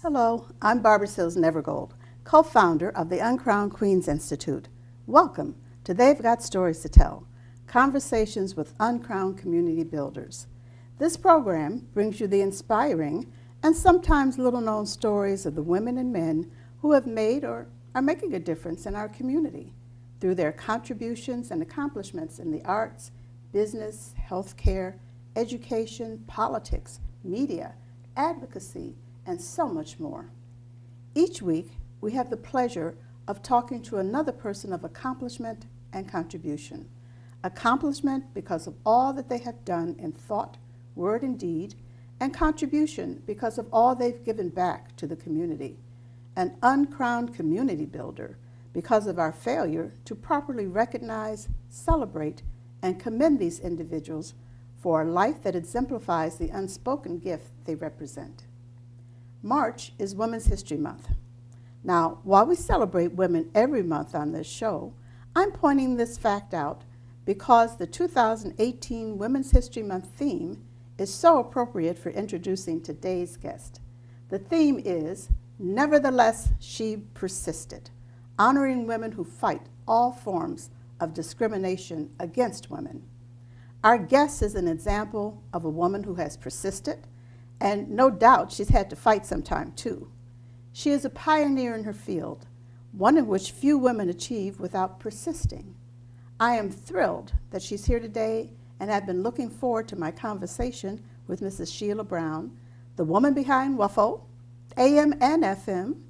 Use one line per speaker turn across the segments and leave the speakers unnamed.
Hello, I'm Barbara Sills Nevergold, co-founder of the Uncrowned Queens Institute. Welcome to They've Got Stories to Tell, conversations with uncrowned community builders. This program brings you the inspiring and sometimes little-known stories of the women and men who have made or are making a difference in our community through their contributions and accomplishments in the arts, business, healthcare, education, politics, media, advocacy, and so much more. Each week, we have the pleasure of talking to another person of accomplishment and contribution. Accomplishment because of all that they have done in thought, word, and deed, and contribution because of all they've given back to the community. An uncrowned community builder because of our failure to properly recognize, celebrate, and commend these individuals for a life that exemplifies the unspoken gift they represent. March is Women's History Month. Now, while we celebrate women every month on this show, I'm pointing this fact out because the 2018 Women's History Month theme is so appropriate for introducing today's guest. The theme is, Nevertheless, She Persisted, honoring women who fight all forms of discrimination against women. Our guest is an example of a woman who has persisted, and no doubt she's had to fight sometime too. She is a pioneer in her field, one in which few women achieve without persisting. I am thrilled that she's here today and have been looking forward to my conversation with Mrs. Shelia Brown, the woman behind WUFO, AM and FM.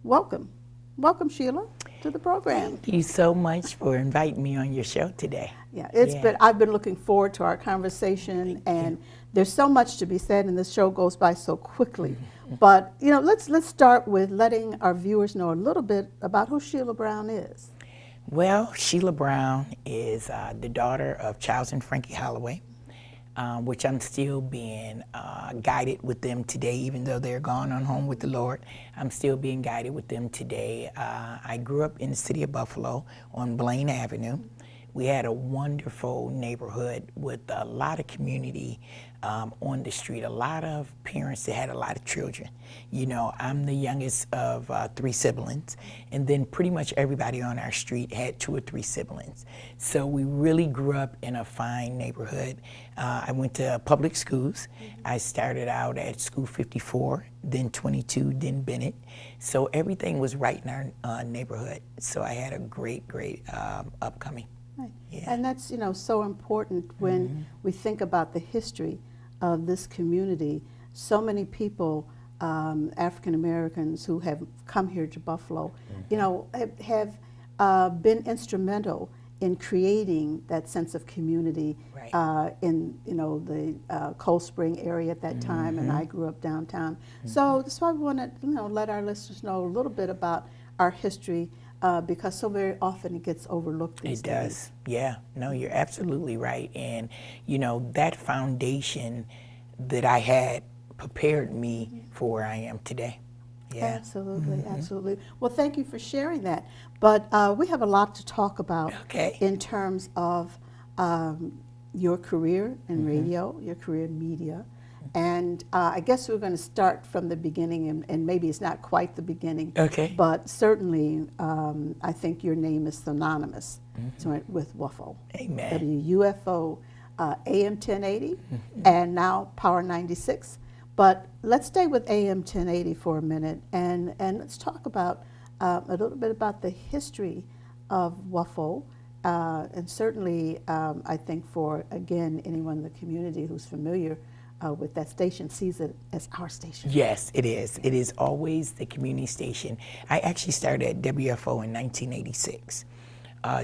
Welcome. Welcome, Shelia, to the program.
Thank you so much for inviting me on your show today.
Yeah, I've been looking forward to our conversation, and there's so much to be said, and this show goes by so quickly. Mm-hmm. But let's start with letting our viewers know a little bit about who Shelia Brown is.
Well, Shelia Brown is the daughter of Charles and Frankie Holloway, which I'm still being guided with them today, even though they're gone on home with the Lord. I'm still being guided with them today. I grew up in the city of Buffalo on Blaine Avenue. We had a wonderful neighborhood with a lot of community on the street, a lot of parents that had a lot of children. I'm the youngest of 3 siblings, and then pretty much everybody on our street had 2 or 3 siblings. So we really grew up in a fine neighborhood. I went to public schools. I started out at School 54, then 22, then Bennett. So everything was right in our neighborhood. So I had a great upcoming.
Right.
Yeah.
And that's so important when we think about the history of this community. So many people, African Americans who have come here to Buffalo, have been instrumental in creating that sense of community. Right. In the Cold Spring area at that time, and I grew up downtown. So that's why we want to let our listeners know a little bit about our history. Because so very often it gets overlooked these days.
It does, yeah. No, you're absolutely right. And, that foundation that I had prepared me for where I am today. Yeah.
Absolutely, absolutely. Well, thank you for sharing that. But we have a lot to talk about in terms of your career in radio, your career in media. And I guess we're going to start from the beginning, and maybe it's not quite the beginning, but certainly I think your name is synonymous with WUFO.
Amen.
WUFO, AM 1080, and now Power 96. But let's stay with AM 1080 for a minute, and let's talk about a little bit about the history of WUFO. And certainly, I think for, again, anyone in the community who's familiar with that station sees it as our station.
Yes, it is. It is always the community station. I actually started at WFO in 1986.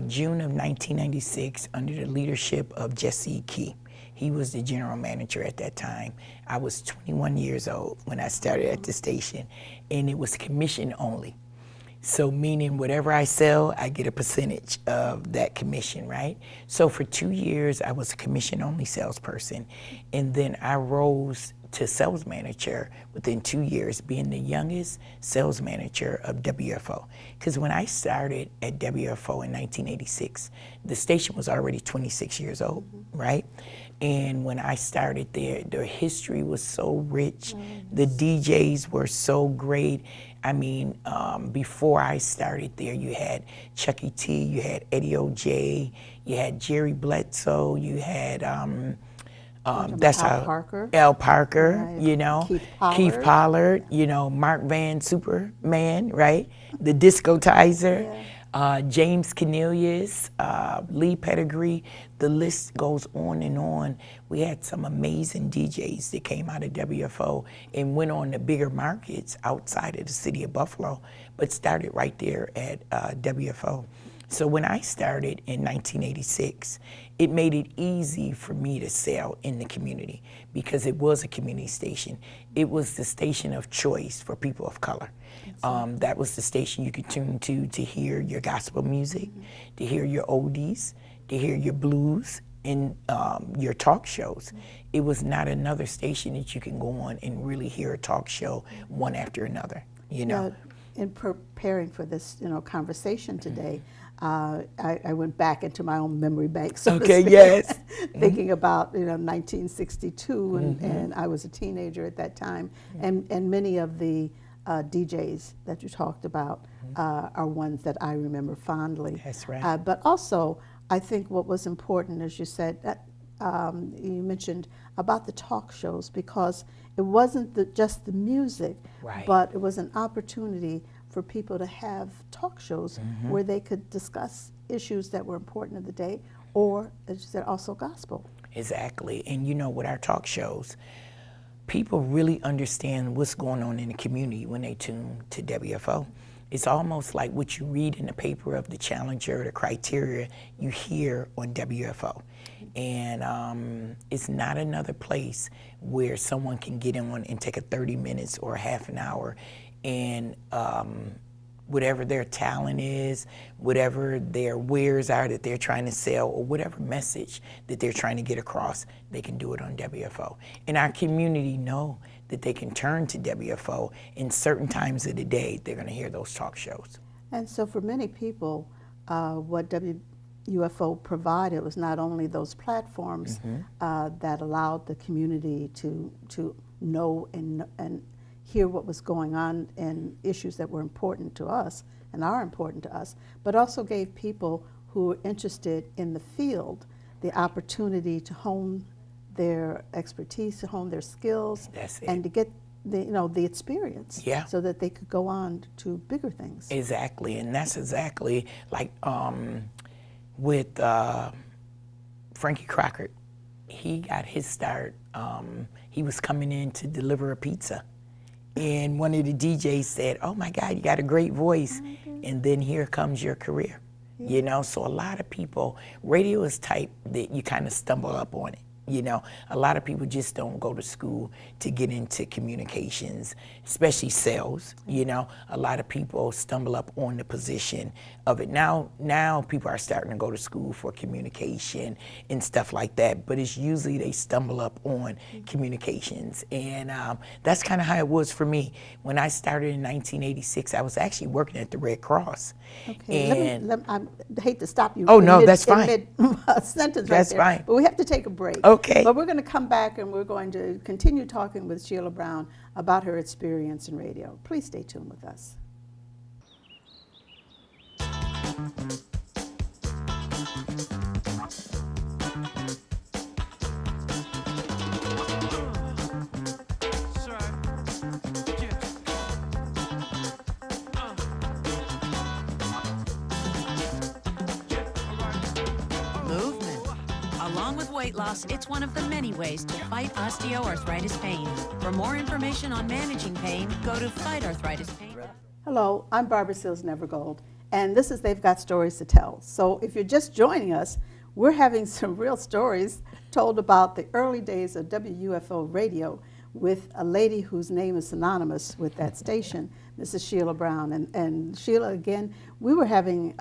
June of 1996, under the leadership of Jesse Key. He was the general manager at that time. I was 21 years old when I started at the station, and it was commission only. So meaning whatever I sell, I get a percentage of that commission, right? So for 2 years, I was a commission-only salesperson. And then I rose to sales manager within 2 years, being the youngest sales manager of WFO. Because when I started at WFO in 1986, the station was already 26 years old, right? And when I started there, their history was so rich. The DJs were so great. I mean, before I started there, you had Chucky T, you had Eddie O.J., you had Jerry Bledsoe, you had that's
Al
how
Parker.
Al Parker,
Right.
you know,
Keith
Pollard, you know, Mark Van Superman, right? The Discotizer, James Cornelius, Lee Pettigrew. The list goes on and on. We had some amazing DJs that came out of WFO and went on to bigger markets outside of the city of Buffalo, but started right there at WFO. So when I started in 1986, it made it easy for me to sell in the community because it was a community station. It was the station of choice for people of color. That was the station you could tune to hear your gospel music, to hear your oldies, to hear your blues, and your talk shows. It was not another station that you can go on and really hear a talk show one after another, you know.
In preparing for this, conversation today, I went back into my own memory bank, so to speak,
Yes.
thinking about 1962, and I was a teenager at that time, and many of the DJs that you talked about are ones that I remember fondly.
That's right.
But also, I think what was important, as you said, that you mentioned about the talk shows, because it wasn't just the music,
Right.
but it was an opportunity for people to have talk shows where they could discuss issues that were important of the day, or, as you said, also gospel.
Exactly. And with our talk shows, people really understand what's going on in the community when they tune to WFO. It's almost like what you read in the paper of the Challenger, the criteria you hear on WFO. And it's not another place where someone can get on and take a 30 minutes or a half an hour and whatever their talent is, whatever their wares are that they're trying to sell, or whatever message that they're trying to get across, they can do it on WFO. And our community know that they can turn to WFO in certain times of the day. They're going to hear those talk shows.
And so for many people, what WFO provided was not only those platforms that allowed the community to know and hear what was going on and issues that were important to us and are important to us, but also gave people who were interested in the field the opportunity to hone their expertise, to hone their skills, and to get the experience, so that they could go on to bigger things.
Exactly, and that's exactly like with Frankie Crockett. He got his start. He was coming in to deliver a pizza. And one of the DJs said, "Oh my God, you got a great voice." And then here comes your career. So a lot of people, radio is type that you kind of stumble up on it. A lot of people just don't go to school to get into communications, especially sales. A lot of people stumble up on the position of it. Now people are starting to go to school for communication and stuff like that, but it's usually they stumble up on communications. And that's kind of how it was for me. When I started in 1986, I was actually working at the Red Cross.
Okay, I hate to stop you.
Oh, no, that's fine.
Sentence right
That's
there,
fine.
but we have to take a break.
Okay.
But we're going to come back and we're going to continue talking with Shelia Brown about her experience in radio. Please stay tuned with us.
Along with weight loss, it's one of the many ways to fight osteoarthritis pain. For more information on managing pain, go to fightarthritispain.
Hello, I'm Barbara Seals Nevergold, and this is They've Got Stories to Tell. So if you're just joining us, we're having some real stories told about the early days of WFO radio with a lady whose name is synonymous with that station, Mrs. Shelia Brown. And Shelia, again, we were having,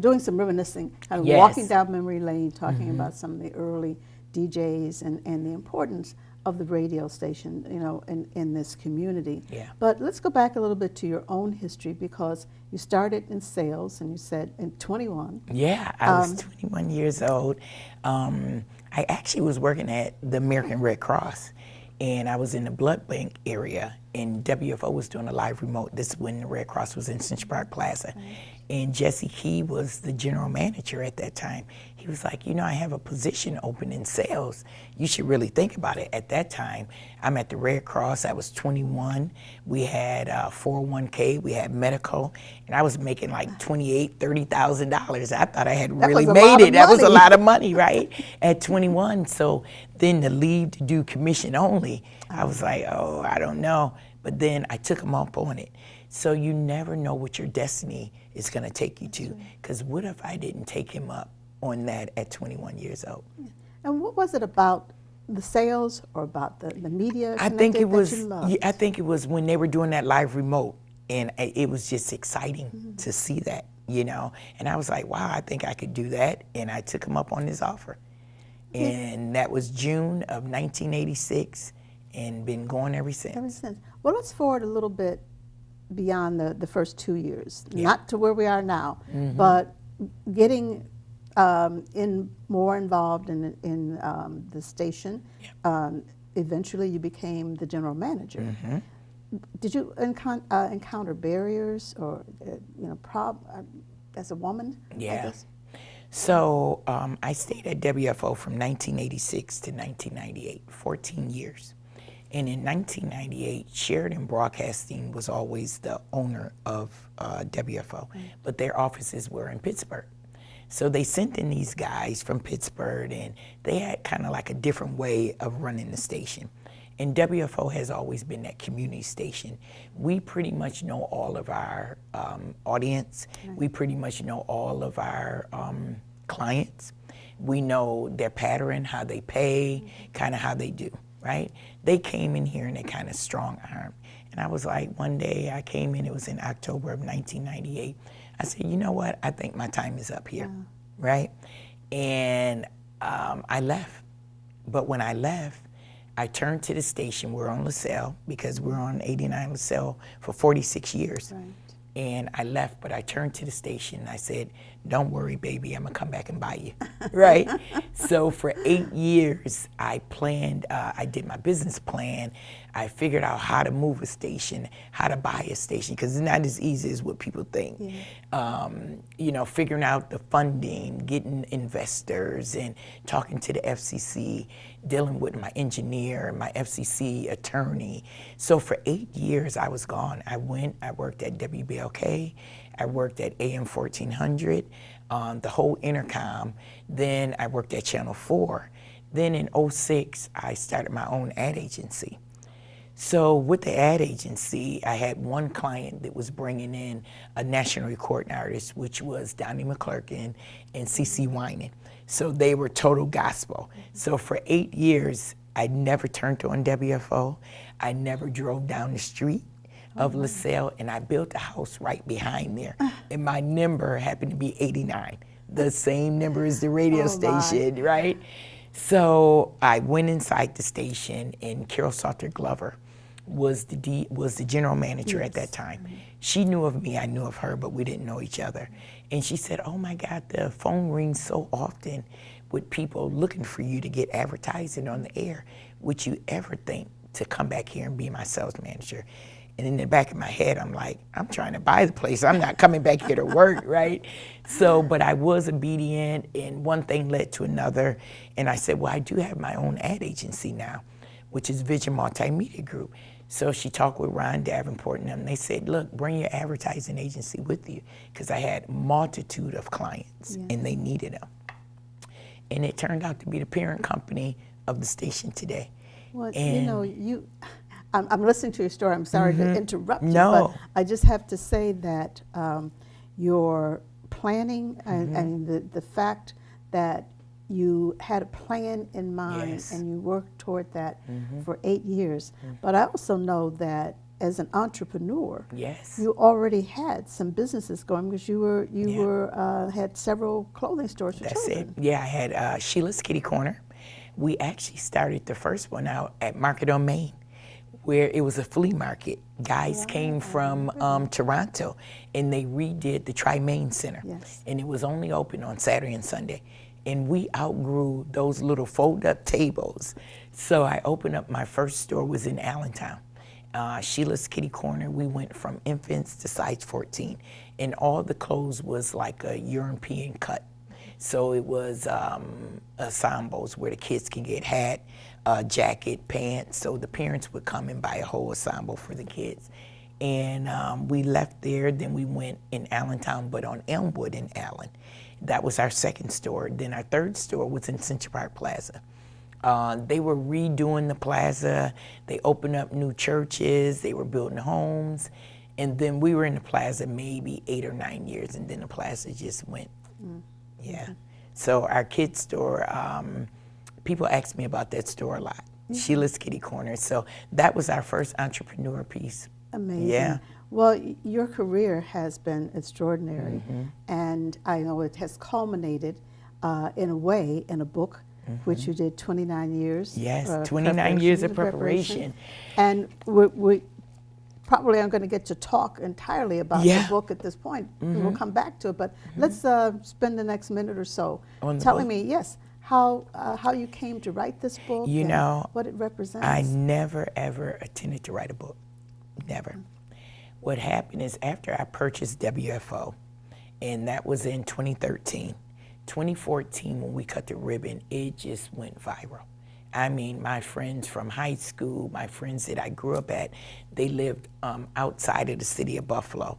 doing some reminiscing, kind of walking down memory lane, talking about some of the early DJs and the importance of the radio station, in this community. But let's go back a little bit to your own history, because you started in sales, and you said in 21.
Yeah, I was 21 years old. I actually was working at the American Red Cross, and I was in the blood bank area, and WFO was doing a live remote. This is when the Red Cross was in Central Park Plaza. And Jesse Key was the general manager at that time. He was like, you know, I have a position open in sales. You should really think about it. At that time, I'm at the Red Cross. I was 21. We had 401k. We had medical. And I was making like $28,000, $30,000. I thought I had really made it. That was a lot of money, right? At 21. So then to leave to do commission only, I was like, oh, I don't know. But then I took him up on it. So you never know what your destiny is going to take you to. Because what if I didn't take him up on that at 21 years old?
Yeah. And what was it about the sales or about the media?
I think it was. I think it was when they were doing that live remote, and it was just exciting to see that, you know. And I was like, wow, I think I could do that. And I took him up on his offer, and that was June of 1986, and been going ever since.
Ever since. Well, let's forward a little bit beyond the first 2 years, not to where we are now, but getting more involved in the station. Eventually, you became the general manager. Did you encounter barriers or as a woman?
Yeah. So I stayed at WFO from 1986 to 1998, 14 years. And in 1998, Sheridan Broadcasting was always the owner of WFO, but their offices were in Pittsburgh. So they sent in these guys from Pittsburgh, and they had kind of like a different way of running the station. And WFO has always been that community station. We pretty much know all of our audience. We pretty much know all of our clients. We know their pattern, how they pay, kind of how they do, right? They came in here and they kind of strong-armed. And I was like, one day I came in, it was in October of 1998. I said, you know what? I think my time is up here, right? And I left. But when I left, I turned to the station. We're on LaSalle because we're on 89 LaSalle for 46 years. Right. And I left, but I turned to the station and I said, don't worry, baby, I'm gonna come back and buy you, right? So for 8 years, I planned, I did my business plan. I figured out how to move a station, how to buy a station, because it's not as easy as what people think. You know, figuring out the funding, getting investors, and talking to the FCC, dealing with my engineer, my FCC attorney. So for 8 years, I was gone. I worked at WBLK, I worked at AM 1400, the whole intercom. Then I worked at Channel 4. Then in 06, I started my own ad agency. So with the ad agency, I had one client that was bringing in a national recording artist, which was Donnie McClurkin and CeCe Winan. So they were total gospel. So for 8 years, I never turned on WFO. I never drove down the street of LaSalle, and I built a house right behind there. And my number happened to be 89, the same number as the radio station, right? So I went inside the station, and Carol Salter Glover was the general manager at that time. She knew of me, I knew of her, but we didn't know each other. And she said, oh my God, the phone rings so often with people looking for you to get advertising on the air. Would you ever think to come back here and be my sales manager? And in the back of my head, I'm like, I'm trying to buy the place. I'm not coming back here to work, right? So, but I was obedient, and one thing led to another. And I said, well, I do have my own ad agency now, which is Vision Multimedia Group. So she talked with Ron Davenport and them. And they said, look, bring your advertising agency with you, because I had a multitude of clients, and they needed them. And it turned out to be the parent company of the station today.
Well, and you know, I'm listening to your story. I'm sorry to interrupt you, but I just have to say that your planning and the fact that you had a plan in mind and you worked toward that for 8 years. But I also know that as an entrepreneur, you already had some businesses going, because you had several clothing stores for children.
Yeah, I had Sheila's Kitty Corner. We actually started the first one out at Market on Main, where it was a flea market. Guys came from Toronto, and they redid the Tri-Main Center. And it was only open on Saturday and Sunday. and we outgrew those little fold-up tables. So I opened up, my first store was in Allentown. Sheila's Kitty Corner. We went from infants to size 14, and all the clothes was like a European cut. So it was ensembles where the kids can get hat, jacket, pants. So the parents would come and buy a whole ensemble for the kids. And we left there, then we went in Allentown, but on Elmwood in Allen. That was our second store. Then our third store was in Central Park Plaza. They were redoing the plaza. They opened up new churches. They were building homes. And then we were in the plaza maybe 8 or 9 years, and then the plaza just went. Yeah. So our kids store, people ask me about that store a lot. Sheila's Kitty Corner. So that was our first entrepreneur piece.
Amazing.
Yeah.
Well, your career has been extraordinary, and I know it has culminated in a way in a book, which you did 29 years.
Yes, 29 years of preparation.
And we probably aren't going to get to talk entirely about the book at this point. We'll come back to it, but let's spend the next minute or so telling me, how you came to write this book.
You know,
what it represents.
I never ever intended to write a book, never. What happened is after I purchased WFO, and that was in 2013, 2014 when we cut the ribbon, it just went viral. I mean, my friends from high school, my friends that I grew up at, they lived outside of the city of Buffalo.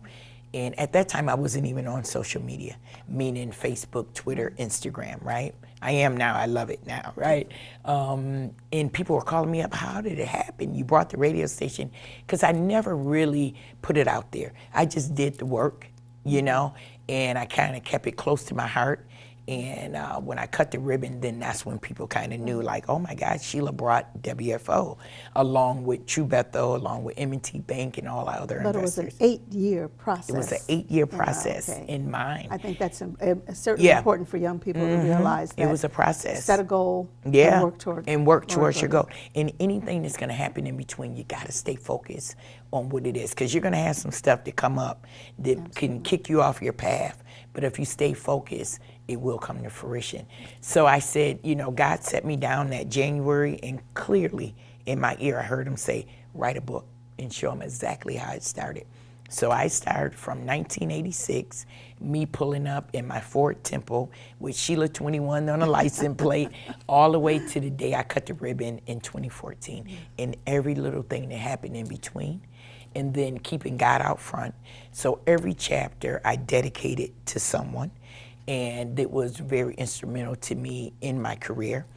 And at that time, I wasn't even on social media, meaning Facebook, Twitter, Instagram, right? I am now, I love it now, right? And people were calling me up, how did it happen? You brought the radio station, because I never really put it out there. I just did the work, you know, and I kind of kept it close to my heart. And when I cut the ribbon, then that's when people kind of knew, like, oh my God, Sheila brought WFO, along with True Bethel, along with M&T Bank and all our other investors.
But it was an 8-year process.
It was an 8-year process in mind.
I think that's certainly important for young people to realize that.
It was a process.
Set a goal and work toward
towards your goal. And anything that's going to happen in between, you got to stay focused on what it is, because you're going to have some stuff that come up that can kick you off your path. But if you stay focused, it will come to fruition. So I said, you know, God set me down that January, and clearly in my ear, I heard him say, write a book and show him exactly how it started. So I started from 1986, me pulling up in my Ford Temple with Sheila 21 on a license plate, all the way to the day I cut the ribbon in 2014, and every little thing that happened in between, and then keeping God out front. So every chapter I dedicated to someone, and it was very instrumental to me in my career.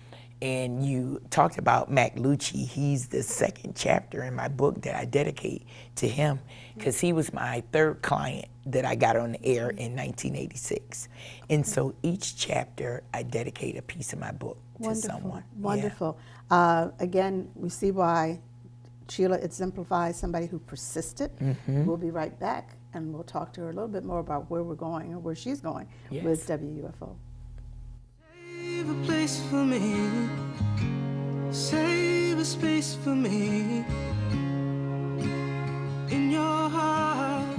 And you talked about Mac Lucci. He's the second chapter in my book that I dedicate to him, because he was my third client that I got on the air in 1986. And so each chapter, I dedicate a piece of my book to someone.
Wonderful. Again, we see why Sheila exemplifies somebody who persisted. We'll be right back, and we'll talk to her a little bit more about where we're going or where she's going with WUFO.
Save a place for me, save a space for me, in your heart,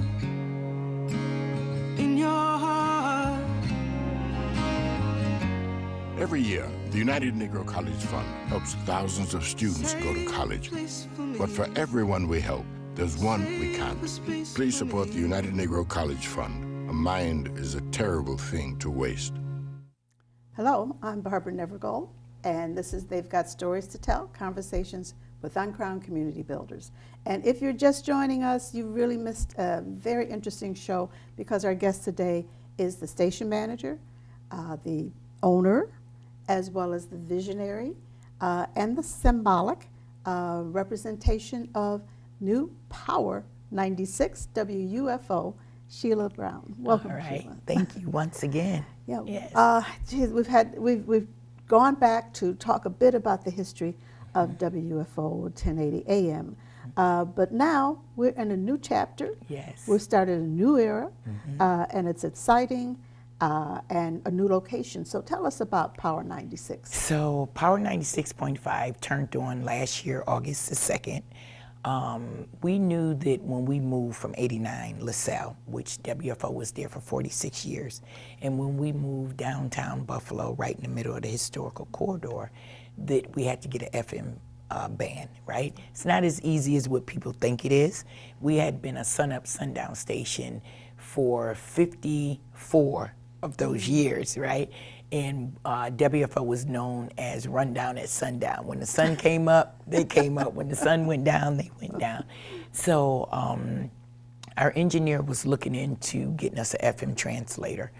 in your heart.
Every year, the United Negro College Fund helps thousands of students go to college. But for everyone we help, there's one we can't. Please support the United Negro College Fund. A mind is a terrible thing to waste.
Hello, I'm Barbara Nevergold, and this is They've Got Stories to Tell, Conversations with Uncrowned Community Builders. And if you're just joining us, you really missed a very interesting show, because our guest today is the station manager, the owner, as well as the visionary, and the symbolic representation of New Power 96 WUFO, Shelia Brown. Welcome,
All right.
Sheila.
Thank you once again.
Yes. We've gone back to talk a bit about the history of WFO 1080 AM, but now we're in a new chapter.
Yes.
We've started a new era, and it's exciting, and a new location. So tell us about Power 96.
So Power 96.5 turned on last year, August the 2nd. We knew that when we moved from 89 LaSalle, which WFO was there for 46 years, and when we moved downtown Buffalo, right in the middle of the historical corridor, that we had to get an FM band, right? It's not as easy as what people think it is. We had been a sun-up, sundown station for 54 of those years, right? And WFO was known as Rundown at Sundown. When the sun came up, they came up. When the sun went down, they went down. So our engineer was looking into getting us an FM translator.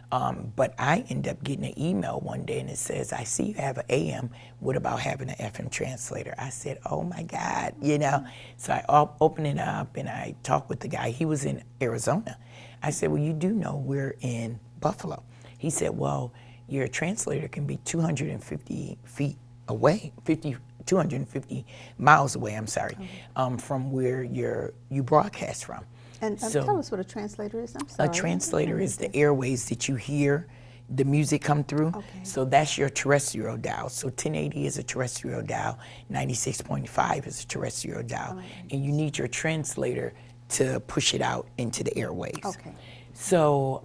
But I ended up getting an email one day and it says, I see you have an AM. What about having an FM translator? I said, oh my God, you know. So I opened it up and I talked with the guy. He was in Arizona. I said, well, you do know we're in Buffalo. He said, well, your translator can be 250 feet away, 250 miles away, I'm sorry, from where you broadcast from.
And
So,
tell us what a translator is. I'm sorry.
a translator is the airways that you hear the music come through.
Okay.
So that's your terrestrial dial. So 1080 is a terrestrial dial, 96.5 is a terrestrial dial, and you need your translator to push it out into the airwaves.
Okay.
So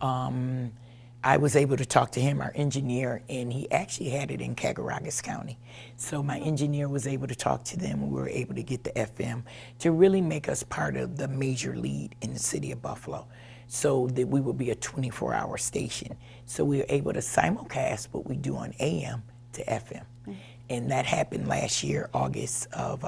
I was able to talk to him, our engineer, and he actually had it in Cattaraugus County. So my engineer was able to talk to them, and we were able to get the FM to really make us part of the major lead in the city of Buffalo, so that we would be a 24-hour station. So we were able to simulcast what we do on AM to FM. And that happened last year, August of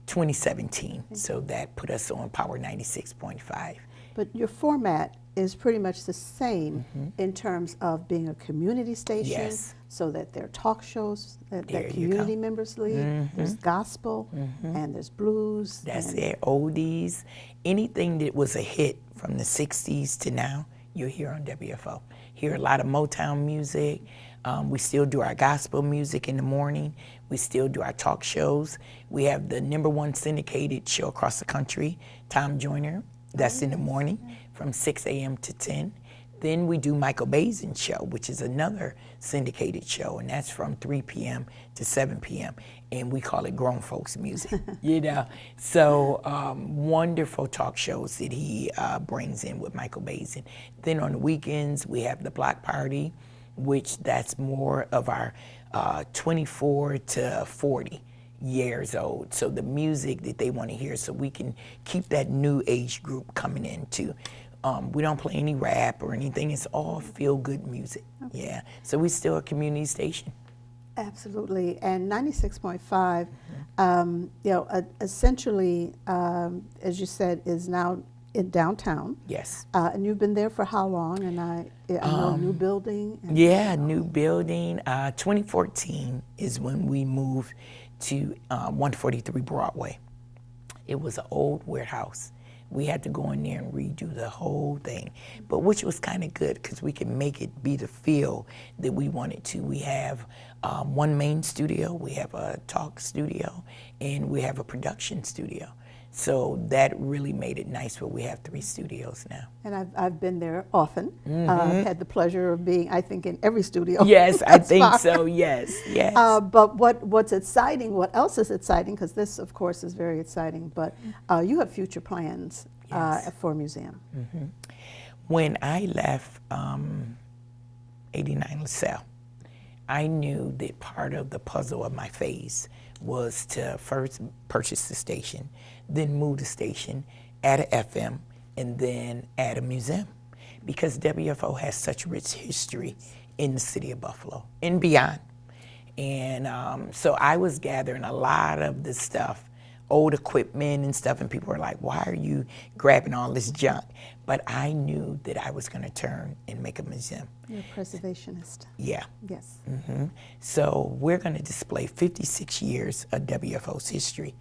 2017. So that put us on Power 96.5.
But your format is pretty much the same in terms of being a community station,
Yes.
so that there are talk shows that
There you
community
go.
members lead. There's gospel and there's blues.
That's
and
it, oldies. Anything that was a hit from the 60s to now, you'll hear on WFO. Hear a lot of Motown music. We still do our gospel music in the morning. We still do our talk shows. We have the #1 syndicated show across the country, Tom Joyner. That's in the morning from 6 a.m. to 10. Then we do Michael Bazin's show, which is another syndicated show, and that's from 3 p.m. to 7 p.m. And we call it grown folks music, you know. So wonderful talk shows that he brings in with Michael Bazin. Then on the weekends, we have the block party, which that's more of our 24 to 40 years old. So the music that they want to hear, so we can keep that new age group coming in too. We don't play any rap or anything. It's all feel-good music. Yeah. So we're still a community station.
Absolutely. And 96.5, you know, essentially, as you said, is now in downtown.
Yes.
And you've been there for how long? And I know new building. And
Yeah, new building. 2014 is when we moved to 143 Broadway. It was an old warehouse. We had to go in there and redo the whole thing, but which was kind of good because we could make it be the feel that we wanted to. We have one main studio, we have a talk studio, and we have a production studio. So that really made it nice where we have 3 studios now.
And I've been there often. Had the pleasure of being, I think, in every studio.
Yes, I
thus
think
far.
so, yes, yes.
But what's exciting, what else is exciting, because this, of course, is very exciting, but you have future plans for a museum.
When I left 89 LaSalle, I knew that part of the puzzle of my phase was to first purchase the station, then move the station, add an FM, and then add a museum. Because WFO has such rich history in the city of Buffalo and beyond. And so I was gathering a lot of the stuff, old equipment and stuff, and people were like, why are you grabbing all this junk? But I knew that I was going to turn and make a museum.
You're a preservationist.
Yeah.
Yes.
So we're going to display 56 years of WFO's history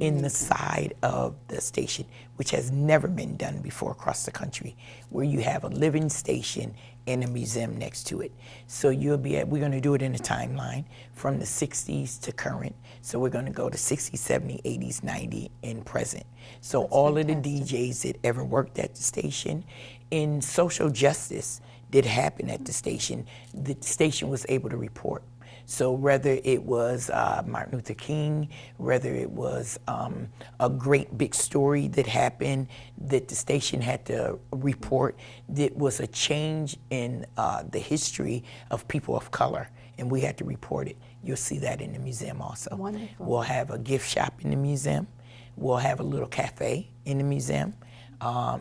in the side of the station, which has never been done before across the country, where you have a living station and a museum next to it. So we're going to do it in a timeline from the 60s to current. So we're going to go to 60s, 70s, 80s, 90s, and present. So
That's
all
fantastic.
of the DJs that ever worked at the station, in social justice that happened at the station was able to report. So whether it was Martin Luther King, whether it was a great big story that happened that the station had to report, that was a change in the history of people of color, and we had to report it. You'll see that in the museum also.
Wonderful.
We'll have a gift shop in the museum. We'll have a little cafe in the museum.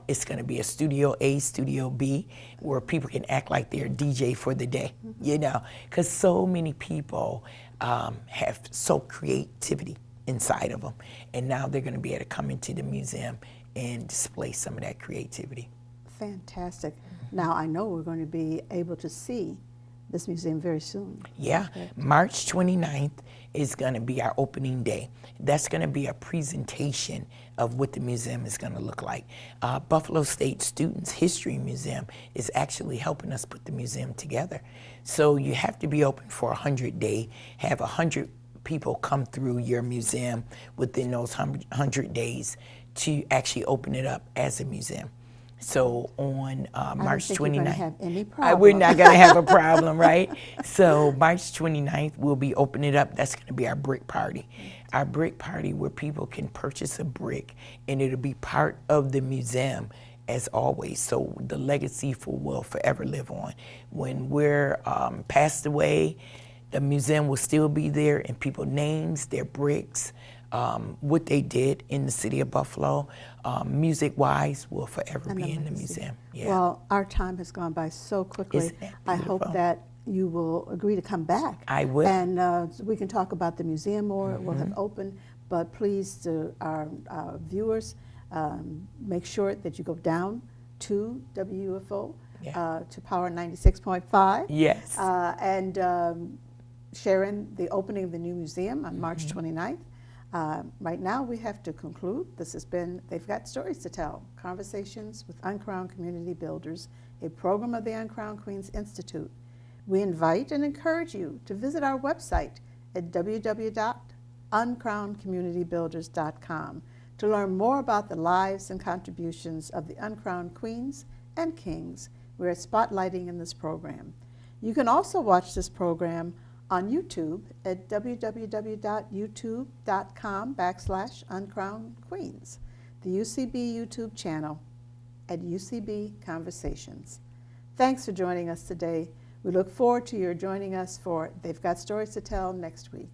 It's going to be a Studio A, Studio B, where people can act like they're DJ for the day, you know, because so many people have so creativity inside of them, and now they're going to be able to come into the museum and display some of that creativity.
Fantastic. Now, I know we're going to be able to see this museum very soon.
Yeah, March 29th is going to be our opening day. That's going to be a presentation of what the museum is going to look like. Buffalo State Students History Museum is actually helping us put the museum together. So you have to be open for 100 days, have 100 people come through your museum within those 100 days to actually open it up as a museum. So on March 29th, we're not going to have a problem, right? So March 29th, we'll be opening it up. That's going to be our brick party. Our brick party where people can purchase a brick, and it'll be part of the museum as always. So the legacy will forever live on. When we're passed away, the museum will still be there, and people's names, their bricks, what they did in the city of Buffalo, music-wise, will forever be in the museum. Yeah.
Well, our time has gone by so quickly. I hope that you will agree to come back.
I will.
And we can talk about the museum more. It will have opened. But please, to our viewers, make sure that you go down to WUFO, to Power 96.5.
Yes.
And sharing the opening of the new museum on March 29th. Right now, we have to conclude. This has been They've Got Stories to Tell, Conversations with Uncrowned Community Builders, a program of the Uncrowned Queens Institute. We invite and encourage you to visit our website at www.uncrownedcommunitybuilders.com to learn more about the lives and contributions of the uncrowned queens and kings we're spotlighting in this program. You can also watch this program on YouTube at www.youtube.com/uncrownedqueens, the UCB YouTube channel at UCB Conversations. Thanks for joining us today. We look forward to your joining us for They've Got Stories to Tell next week.